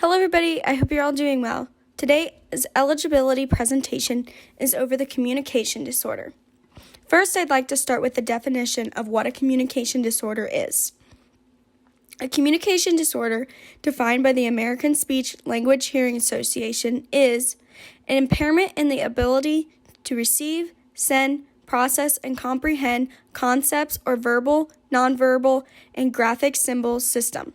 Hello everybody, I hope you're all doing well. Today's eligibility presentation is over the communication disorder. First, I'd like to start with the definition of what a communication disorder is. A communication disorder, defined by the American Speech Language Hearing Association, is an impairment in the ability to receive, send, process, and comprehend concepts or verbal, nonverbal, and graphic symbol system.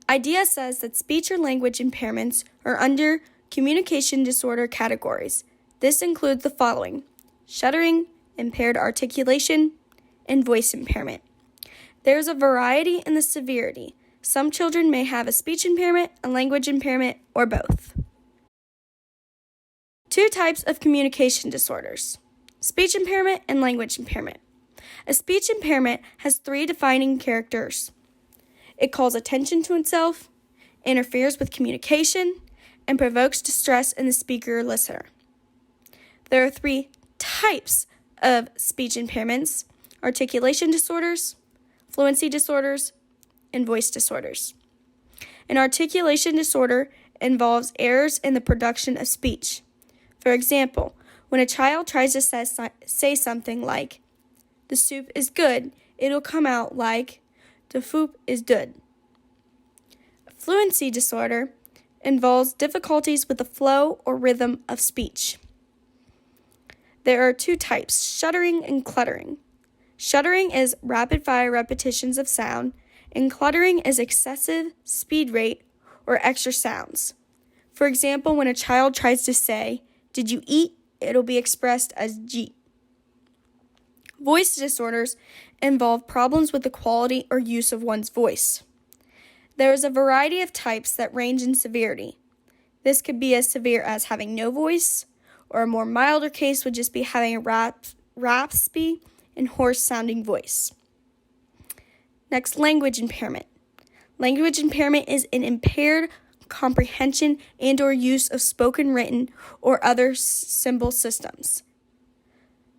IDEA says that speech or language impairments are under communication disorder categories. This includes the following: stuttering, impaired articulation, and voice impairment. There is a variety in the severity. Some children may have a speech impairment, a language impairment, or both. Two types of communication disorders: speech impairment and language impairment. A speech impairment has three defining characters. It calls attention to itself, interferes with communication, and provokes distress in the speaker or listener. There are three types of speech impairments: articulation disorders, fluency disorders, and voice disorders. An articulation disorder involves errors in the production of speech. For example, when a child tries to say something like, "The soup is good," it'll come out like, "The foop is good." A fluency disorder involves difficulties with the flow or rhythm of speech. There are two types: stuttering and cluttering. Stuttering is rapid-fire repetitions of sound, and cluttering is excessive speed rate or extra sounds. For example, when a child tries to say, "Did you eat?" it'll be expressed as "G." Voice disorders involve problems with the quality or use of one's voice. There is a variety of types that range in severity. This could be as severe as having no voice, or a more milder case would just be having a raspy and hoarse-sounding voice. Next, language impairment. Language impairment is an impaired comprehension and or use of spoken, written, or other symbol systems.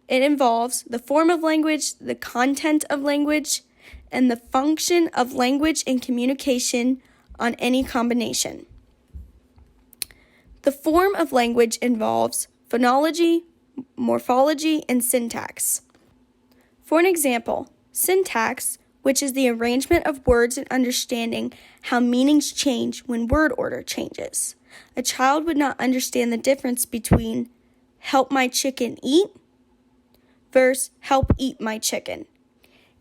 It involves the form of language, the content of language, and the function of language and communication on any combination. The form of language involves phonology, morphology, and syntax. For an example, syntax, which is the arrangement of words and understanding how meanings change when word order changes. A child would not understand the difference between "help my chicken eat" versus "help eat my chicken."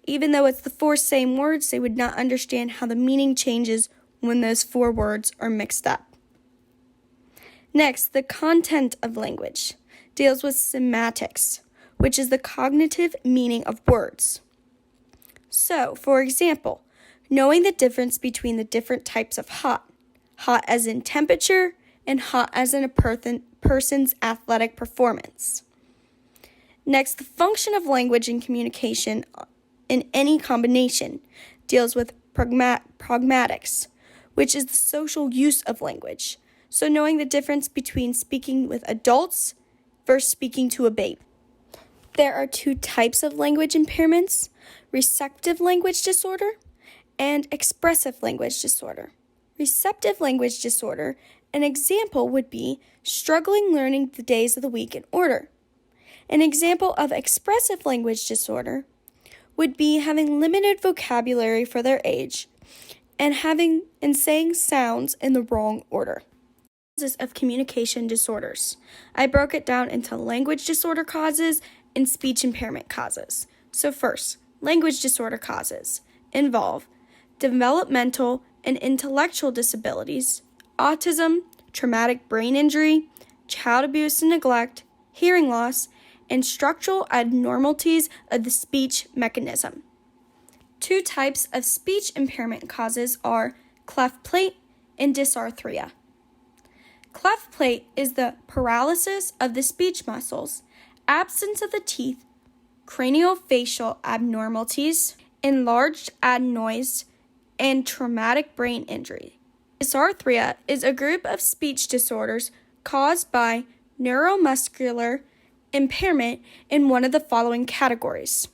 Even though it's the four same words, they would not understand how the meaning changes when those four words are mixed up. Next, the content of language deals with semantics, which is the cognitive meaning of words. So, for example, knowing the difference between the different types of hot as in temperature and hot as in a person's athletic performance. Next, the function of language and communication in any combination deals with pragmatics, which is the social use of language. So knowing the difference between speaking with adults versus speaking to a babe. There are two types of language impairments: receptive language disorder and expressive language disorder. Receptive language disorder, an example would be struggling learning the days of the week in order. An example of expressive language disorder would be having limited vocabulary for their age and saying sounds in the wrong order. Causes of communication disorders. I broke it down into language disorder causes and speech impairment causes. So first, language disorder causes involve developmental and intellectual disabilities, autism, traumatic brain injury, child abuse and neglect, hearing loss, and structural abnormalities of the speech mechanism. Two types of speech impairment causes are cleft plate and dysarthria. Cleft plate is the paralysis of the speech muscles, absence of the teeth, craniofacial abnormalities, enlarged adenoids, and traumatic brain injury. Dysarthria is a group of speech disorders caused by neuromuscular impairment in one of the following categories: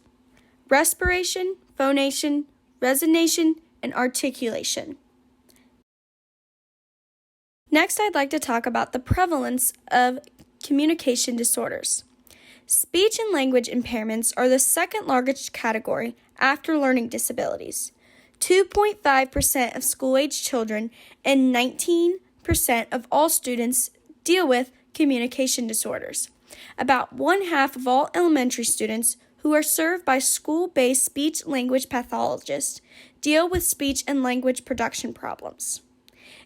respiration, phonation, resonation, and articulation. Next, I'd like to talk about the prevalence of communication disorders. Speech and language impairments are the second largest category after learning disabilities. 2.5% of school-age children and 19% of all students deal with communication disorders. About 1/2 of all elementary students who are served by school-based speech-language pathologists deal with speech and language production problems.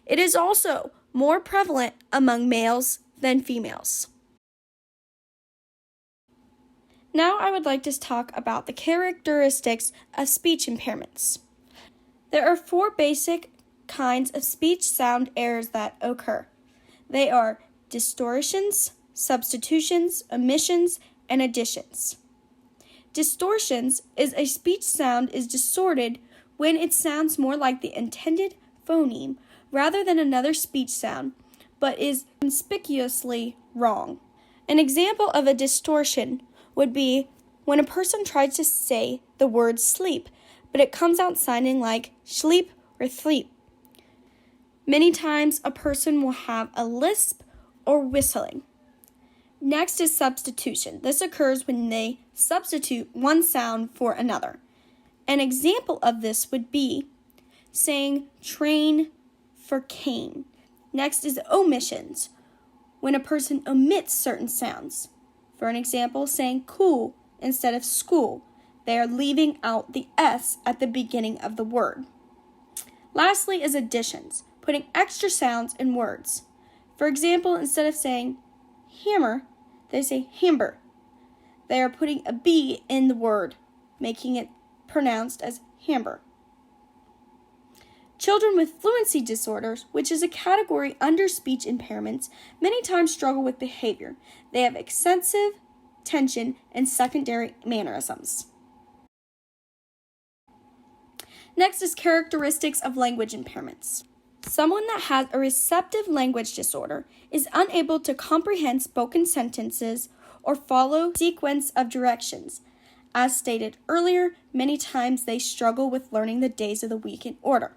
It is also more prevalent among males than females. Now I would like to talk about the characteristics of speech impairments. There are 4 basic kinds of speech sound errors that occur. They are distortions, substitutions, omissions, and additions. Distortions is a speech sound is distorted when it sounds more like the intended phoneme rather than another speech sound, but is conspicuously wrong. An example of a distortion would be when a person tries to say the word sleep, but it comes out sounding like sleep or sleep. Many times a person will have a lisp or whistling. Next is substitution. This occurs when they substitute one sound for another. An example of this would be saying train for cane. Next is omissions, when a person omits certain sounds. For an example, saying cool instead of school. They are leaving out the S at the beginning of the word. Lastly is additions, putting extra sounds in words. For example, instead of saying hammer, they say hamber. They are putting a B in the word, making it pronounced as hamber. Children with fluency disorders, which is a category under speech impairments, many times struggle with behavior. They have excessive tension and secondary mannerisms. Next is characteristics of language impairments. Someone that has a receptive language disorder is unable to comprehend spoken sentences or follow sequence of directions. As stated earlier, many times they struggle with learning the days of the week in order.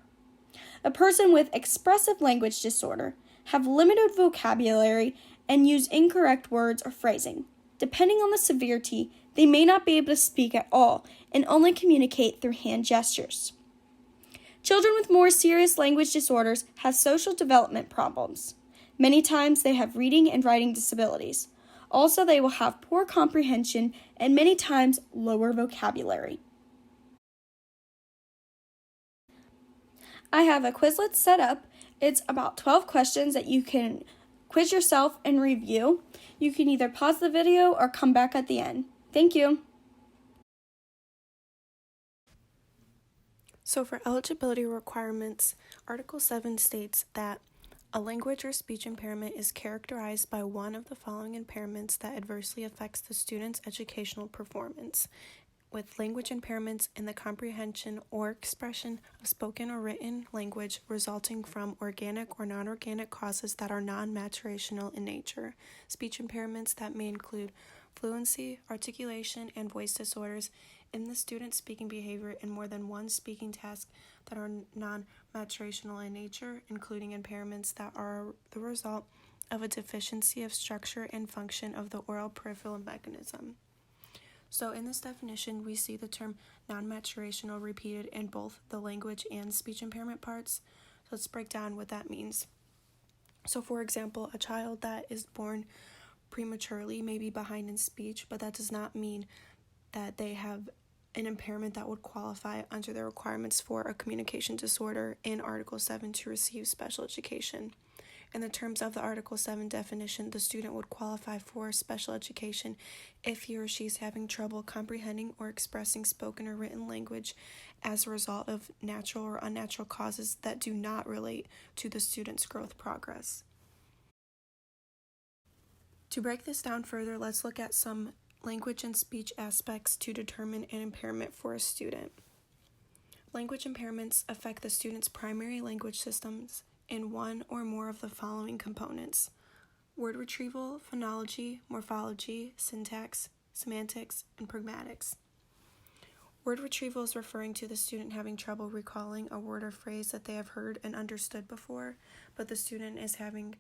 A person with expressive language disorder have limited vocabulary and use incorrect words or phrasing. Depending on the severity, they may not be able to speak at all and only communicate through hand gestures. Children with more serious language disorders have social development problems. Many times they have reading and writing disabilities. Also, they will have poor comprehension and many times lower vocabulary. I have a Quizlet set up. It's about 12 questions that you can quiz yourself and review. You can either pause the video or come back at the end. Thank you. So for eligibility requirements, Article 7 states that a language or speech impairment is characterized by one of the following impairments that adversely affects the student's educational performance, with language impairments in the comprehension or expression of spoken or written language resulting from organic or non-organic causes that are non-maturational in nature. Speech impairments that may include fluency, articulation, and voice disorders in the student's speaking behavior in more than one speaking task that are non-maturational in nature, including impairments that are the result of a deficiency of structure and function of the oral peripheral mechanism. So in this definition, we see the term non-maturational repeated in both the language and speech impairment parts. So let's break down what that means. So for example, a child that is born prematurely may be behind in speech, but that does not mean that they have an impairment that would qualify under the requirements for a communication disorder in Article 7 to receive special education. In the terms of the Article 7 definition, the student would qualify for special education if he or she is having trouble comprehending or expressing spoken or written language as a result of natural or unnatural causes that do not relate to the student's growth progress. To break this down further, let's look at some language and speech aspects to determine an impairment for a student. Language impairments affect the student's primary language systems in one or more of the following components: word retrieval, phonology, morphology, syntax, semantics, and pragmatics. Word retrieval is referring to the student having trouble recalling a word or phrase that they have heard and understood before, but the student is having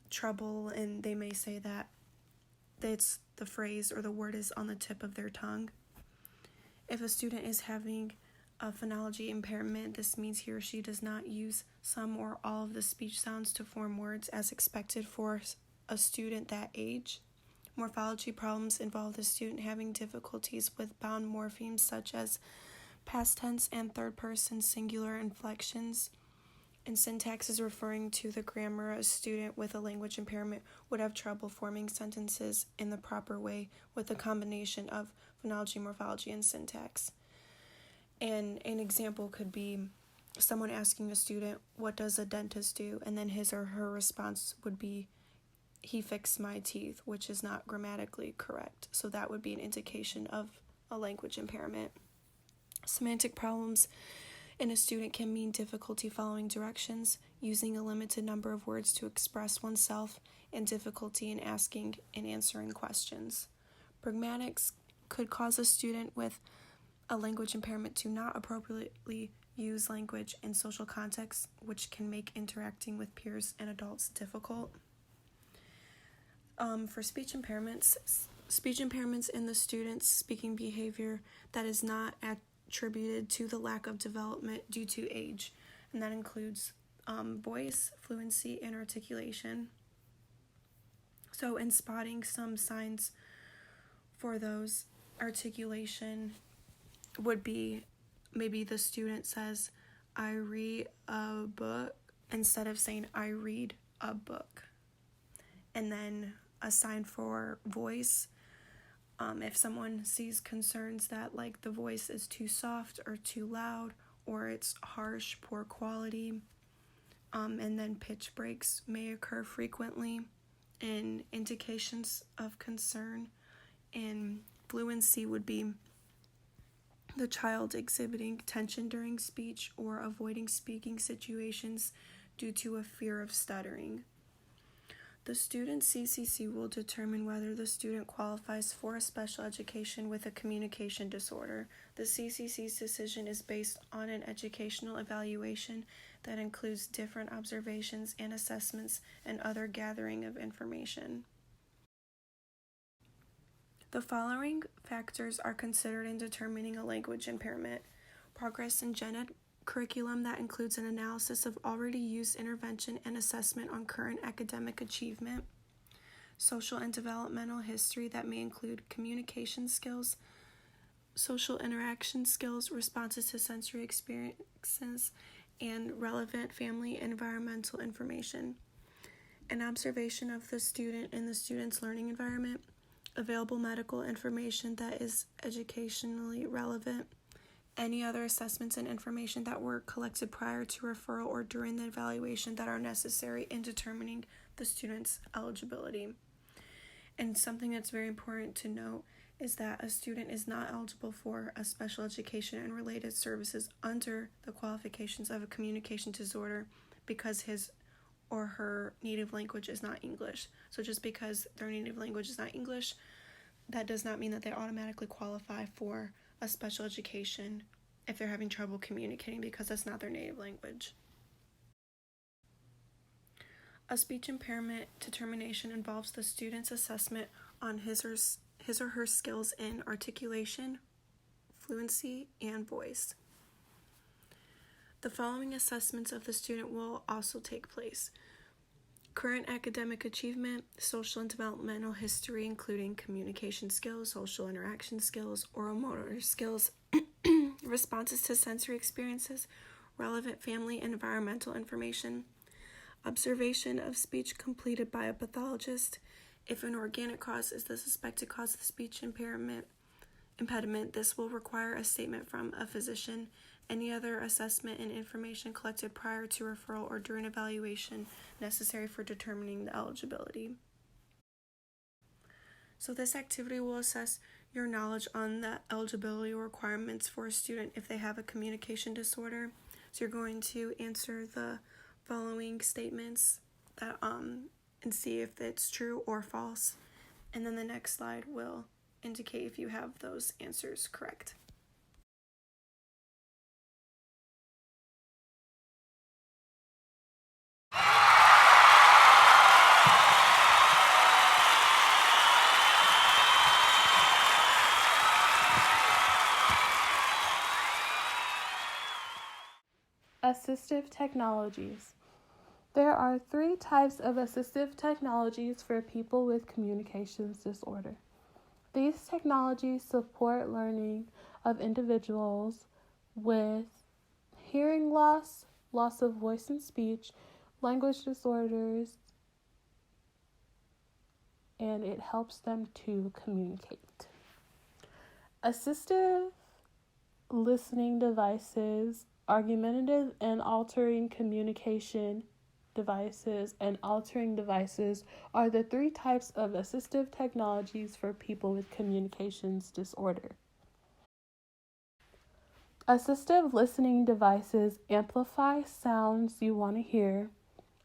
trouble, and they may say that it's the phrase or the word is on the tip of their tongue. If a student is having a phonology impairment, this means he or she does not use some or all of the speech sounds to form words as expected for a student that age. Morphology problems involve the student having difficulties with bound morphemes such as past tense and third person singular inflections. And syntax is referring to the grammar. A student with a language impairment would have trouble forming sentences in the proper way with a combination of phonology, morphology, and syntax. And an example could be someone asking a student, "What does a dentist do?" And then his or her response would be, "He fixed my teeth," which is not grammatically correct. So that would be an indication of a language impairment. Semantic problems in a student can mean difficulty following directions, using a limited number of words to express oneself, and difficulty in asking and answering questions. Pragmatics could cause a student with a language impairment to not appropriately use language in social contexts, which can make interacting with peers and adults difficult. For speech impairments in the student's speaking behavior that is not attributed to the lack of development due to age, and that includes voice, fluency, and articulation. So in spotting some signs for those, articulation would be maybe the student says, "I read a book," instead of saying, "I read a book." And then a sign for voice, if someone sees concerns that like the voice is too soft or too loud, or it's harsh, poor quality, and then pitch breaks may occur frequently, and indications of concern. And fluency would be the child exhibiting tension during speech or avoiding speaking situations due to a fear of stuttering. The student's CCC will determine whether the student qualifies for a special education with a communication disorder. The CCC's decision is based on an educational evaluation that includes different observations and assessments and other gathering of information. The following factors are considered in determining a language impairment: progress in gen ed curriculum that includes an analysis of already used intervention and assessment on current academic achievement; social and developmental history that may include communication skills, social interaction skills, responses to sensory experiences, and relevant family and environmental information; an observation of the student in the student's learning environment; available medical information that is educationally relevant; any other assessments and information that were collected prior to referral or during the evaluation that are necessary in determining the student's eligibility. And something that's very important to note is that a student is not eligible for a special education and related services under the qualifications of a communication disorder because his or her native language is not English. So just because their native language is not English, that does not mean that they automatically qualify for a special education if they're having trouble communicating because that's not their native language. A speech impairment determination involves the student's assessment on his or her skills in articulation, fluency, and voice. The following assessments of the student will also take place: current academic achievement, social and developmental history, including communication skills, social interaction skills, oral motor skills, responses to sensory experiences, relevant family and environmental information, observation of speech completed by a pathologist. If an organic cause is the suspected cause of the speech impediment, this will require a statement from a physician. Any other assessment and information collected prior to referral or during evaluation necessary for determining the eligibility. So this activity will assess your knowledge on the eligibility requirements for a student if they have a communication disorder. So you're going to answer the following statements that and see if it's true or false. And then the next slide will indicate if you have those answers correct. Assistive technologies. There are 3 types of assistive technologies for people with communications disorder. These technologies support learning of individuals with hearing loss, loss of voice and speech, language disorders, and it helps them to communicate. Assistive listening devices, argumentative and altering communication devices, and altering devices are the 3 types of assistive technologies for people with communications disorder. Assistive listening devices amplify sounds you want to hear,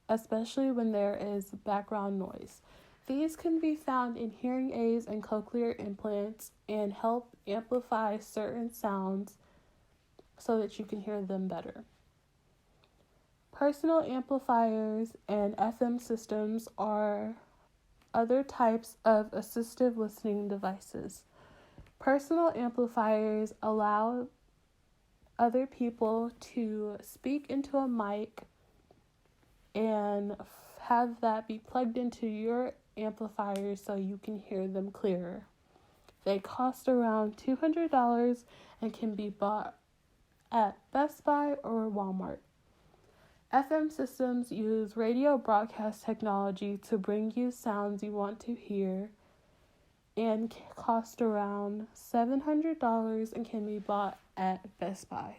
especially when there is background noise. These can be found in hearing aids and cochlear implants and help amplify certain sounds so that you can hear them better. Personal amplifiers and FM systems are other types of assistive listening devices. Personal amplifiers allow other people to speak into a mic and have that be plugged into your amplifier so you can hear them clearer. They cost around $200 and can be bought at Best Buy or Walmart. FM systems use radio broadcast technology to bring you sounds you want to hear and cost around $700 and can be bought at Best Buy.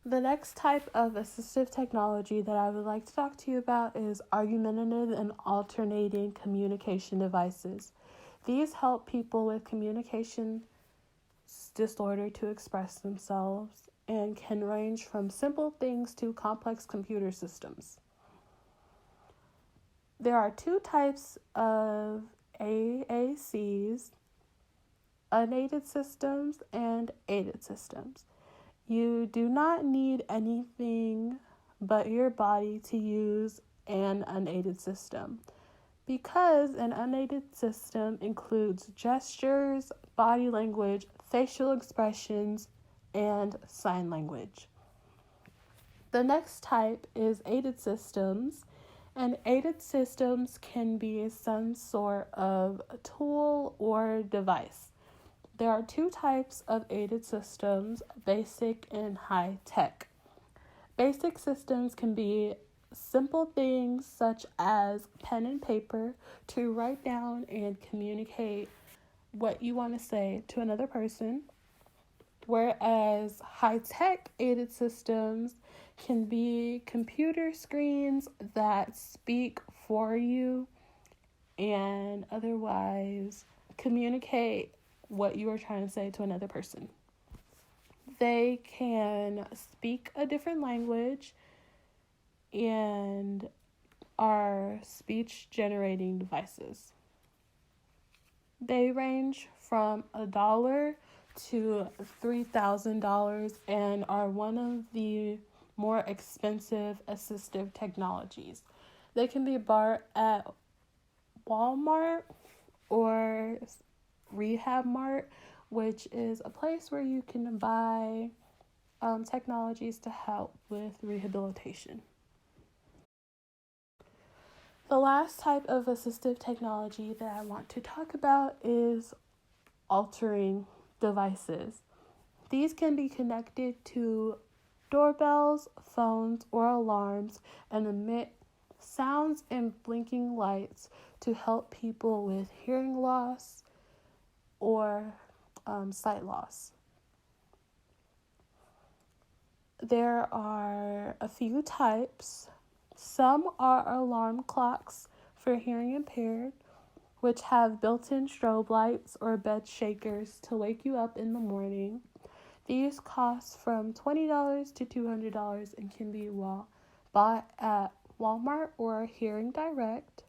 The next type of assistive technology that I would like to talk to you about is argumentative and alternating communication devices. These help people with communication disorder to express themselves and can range from simple things to complex computer systems. There are 2 types of AACs, unaided systems and aided systems. You do not need anything but your body to use an unaided system, because an unaided system includes gestures, body language, facial expressions, and sign language. The next type is aided systems, and aided systems can be some sort of tool or device. There are 2 types of aided systems, basic and high-tech. Basic systems can be simple things such as pen and paper to write down and communicate what you want to say to another person, whereas high-tech aided systems can be computer screens that speak for you and otherwise communicate what you are trying to say to another person. They can speak a different language and are speech generating devices. They range from $1 to $3,000 and are one of the more expensive assistive technologies. They can be bought at Walmart or Rehab Mart, which is a place where you can buy technologies to help with rehabilitation. The last type of assistive technology that I want to talk about is altering devices. These can be connected to doorbells, phones, or alarms and emit sounds and blinking lights to help people with hearing loss or sight loss. There are a few types. Some are alarm clocks for hearing impaired, which have built-in strobe lights or bed shakers to wake you up in the morning. These cost from $20 to $200 and can be bought at Walmart or Hearing Direct.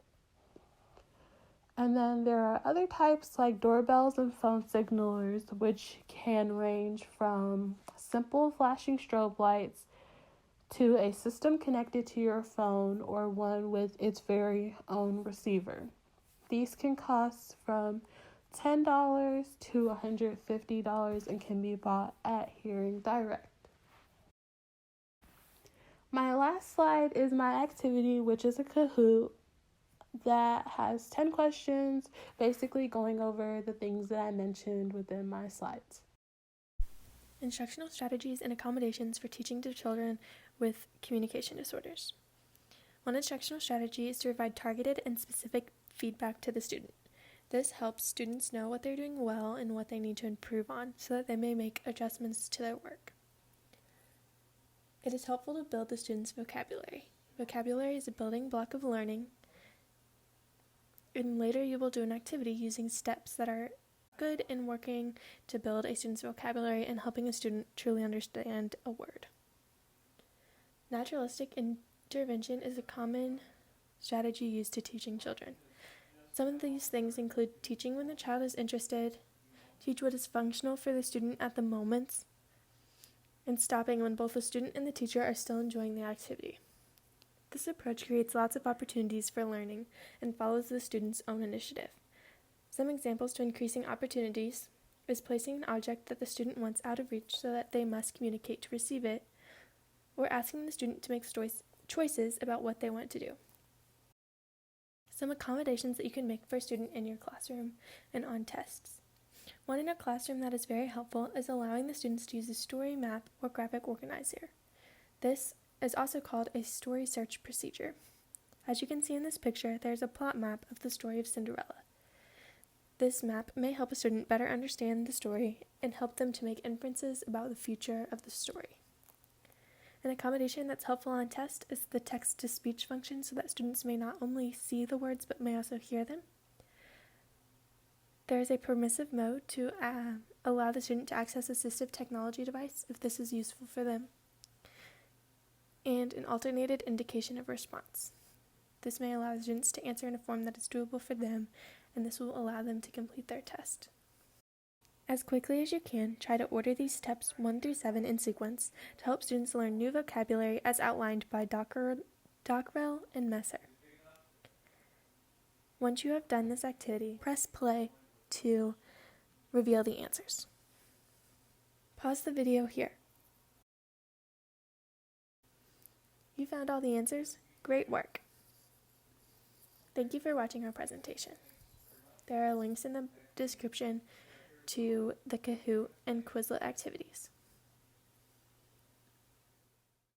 And then there are other types like doorbells and phone signalers, which can range from simple flashing strobe lights to a system connected to your phone or one with its very own receiver. These can cost from $10 to $150 and can be bought at Hearing Direct. My last slide is my activity, which is a Kahoot that has 10 questions, basically going over the things that I mentioned within my slides. Instructional strategies and accommodations for teaching to children with communication disorders. One instructional strategy is to provide targeted and specific feedback to the student. This helps students know what they're doing well and what they need to improve on so that they may make adjustments to their work. It is helpful to build the student's vocabulary. Vocabulary is a building block of learning, and later you will do an activity using steps that are good in working to build a student's vocabulary and helping a student truly understand a word. Naturalistic intervention is a common strategy used to teaching children. Some of these things include teaching when the child is interested, teach what is functional for the student at the moment, and stopping when both the student and the teacher are still enjoying the activity. This approach creates lots of opportunities for learning and follows the student's own initiative. Some examples to increasing opportunities is placing an object that the student wants out of reach so that they must communicate to receive it, or asking the student to make choices about what they want to do. Some accommodations that you can make for a student in your classroom and on tests. One in a classroom that is very helpful is allowing the students to use a story map or graphic organizer. This is also called a story search procedure. As you can see in this picture, there is a plot map of the story of Cinderella. This map may help a student better understand the story and help them to make inferences about the future of the story. An accommodation that's helpful on test is the text-to-speech function so that students may not only see the words but may also hear them. There is a permissive mode to allow the student to access assistive technology device if this is useful for them, and an alternated indication of response. This may allow the students to answer in a form that is doable for them, and this will allow them to complete their test. As quickly as you can, try to order these steps 1 through 7 in sequence to help students learn new vocabulary as outlined by Dockrell and Messer. Once you have done this activity, press play to reveal the answers. Pause the video here. You found all the answers? Great work! Thank you for watching our presentation. There are links in the description to the Kahoot and Quizlet activities.